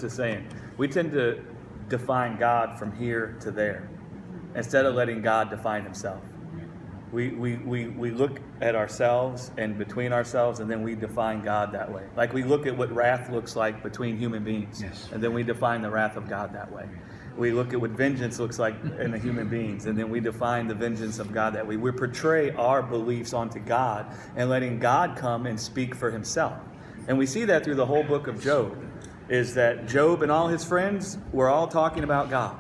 just saying, we tend to define God from here to there instead of letting God define himself. We look at ourselves and between ourselves, and then we define God that way. Like we look at what wrath looks like between human beings, Yes. and then we define the wrath of God that way. We look at what vengeance looks like in the human beings, and then we define the vengeance of God that way. We portray our beliefs onto God and letting God come and speak for himself. And we see that through the whole book of Job, is that Job and all his friends were all talking about God.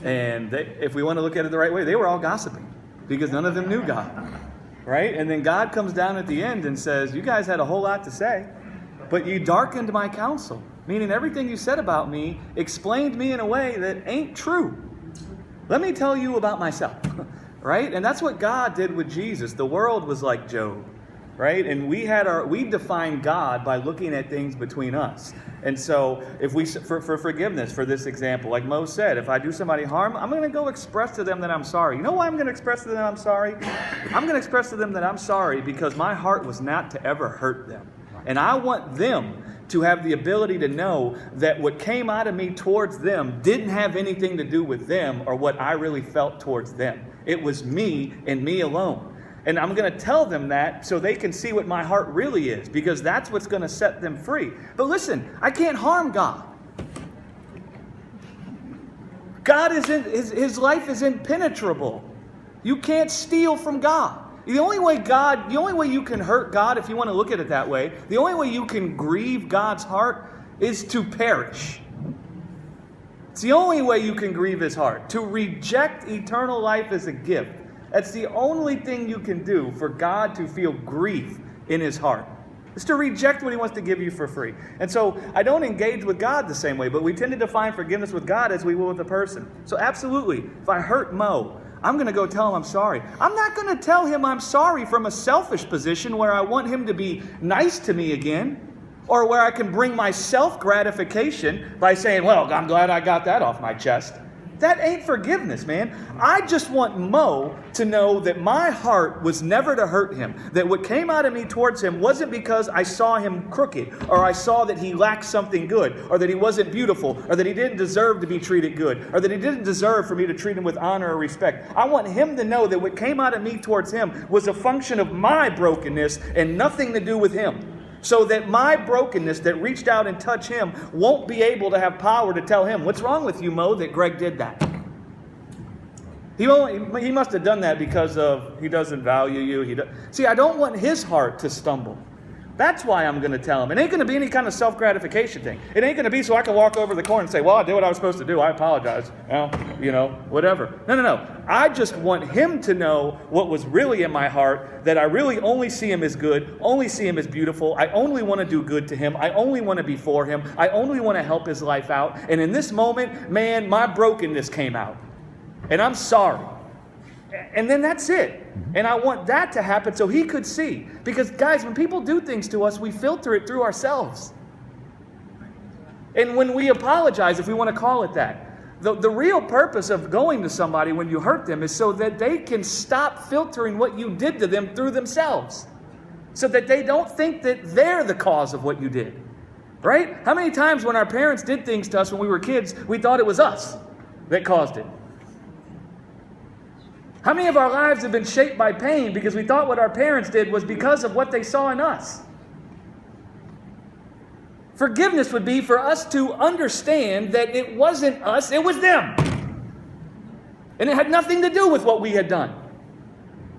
And if we want to look at it the right way, they were all gossiping because none of them knew God, right? And then God comes down at the end and says, you guys had a whole lot to say, but you darkened my counsel, meaning everything you said about me explained me in a way that ain't true. Let me tell you about myself, right? And that's what God did with Jesus. The world was like Job, right? And we define God by looking at things between us. And so if we, for forgiveness, for this example, like Mo said, if I do somebody harm, I'm going to go express to them that I'm sorry. You know why I'm going to express to them I'm sorry? I'm going to express to them that I'm sorry because my heart was not to ever hurt them. And I want them to have the ability to know that what came out of me towards them didn't have anything to do with them or what I really felt towards them. It was me and me alone. And I'm going to tell them that so they can see what my heart really is, because that's what's going to set them free. But listen, I can't harm God. God isn't, his life is impenetrable. You can't steal from God. The only way you can hurt God, if you want to look at it that way, the only way you can grieve God's heart is to perish. It's the only way you can grieve his heart. To reject eternal life as a gift. That's the only thing you can do for God to feel grief in his heart. It's to reject what he wants to give you for free. And so I don't engage with God the same way, but we tend to define forgiveness with God as we will with a person. So absolutely, if I hurt Mo, I'm going to go tell him I'm sorry. I'm not going to tell him I'm sorry from a selfish position where I want him to be nice to me again, or where I can bring my self-gratification by saying, well, I'm glad I got that off my chest. That ain't forgiveness, man. I just want Mo to know that my heart was never to hurt him. That what came out of me towards him wasn't because I saw him crooked, or I saw that he lacked something good, or that he wasn't beautiful, or that he didn't deserve to be treated good, or that he didn't deserve for me to treat him with honor or respect. I want him to know that what came out of me towards him was a function of my brokenness and nothing to do with him. So that my brokenness that reached out and touched him won't be able to have power to tell him, what's wrong with you, Mo, that Greg did that? He must have done that because he doesn't value you. See, I don't want his heart to stumble. That's why I'm going to tell him. It ain't going to be any kind of self-gratification thing. It ain't going to be so I can walk over the corner and say, well, I did what I was supposed to do. I apologize. Whatever. No. I just want him to know what was really in my heart, that I really only see him as good, only see him as beautiful. I only want to do good to him. I only want to be for him. I only want to help his life out. And in this moment, man, my brokenness came out. And I'm sorry. And then that's it. And I want that to happen so he could see. Because, guys, when people do things to us, we filter it through ourselves. And when we apologize, if we want to call it that, the real purpose of going to somebody when you hurt them is so that they can stop filtering what you did to them through themselves. So that they don't think that they're the cause of what you did. Right? How many times when our parents did things to us when we were kids, we thought it was us that caused it? How many of our lives have been shaped by pain because we thought what our parents did was because of what they saw in us? Forgiveness would be for us to understand that it wasn't us, it was them. And it had nothing to do with what we had done.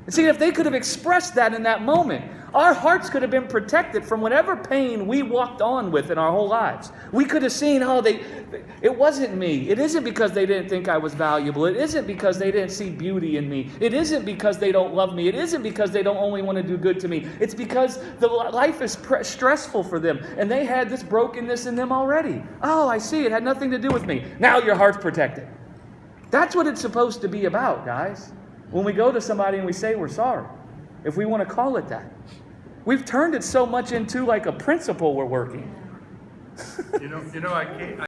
And see, if they could have expressed that in that moment, our hearts could have been protected from whatever pain we walked on with in our whole lives. We could have seen how it wasn't me. It isn't because they didn't think I was valuable. It isn't because they didn't see beauty in me. It isn't because they don't love me. It isn't because they don't only want to do good to me. It's because the life is stressful for them. And they had this brokenness in them already. Oh, I see. It had nothing to do with me. Now your heart's protected. That's what it's supposed to be about, guys. When we go to somebody and we say we're sorry, if we want to call it that. We've turned it so much into like a principle we're working. I can't.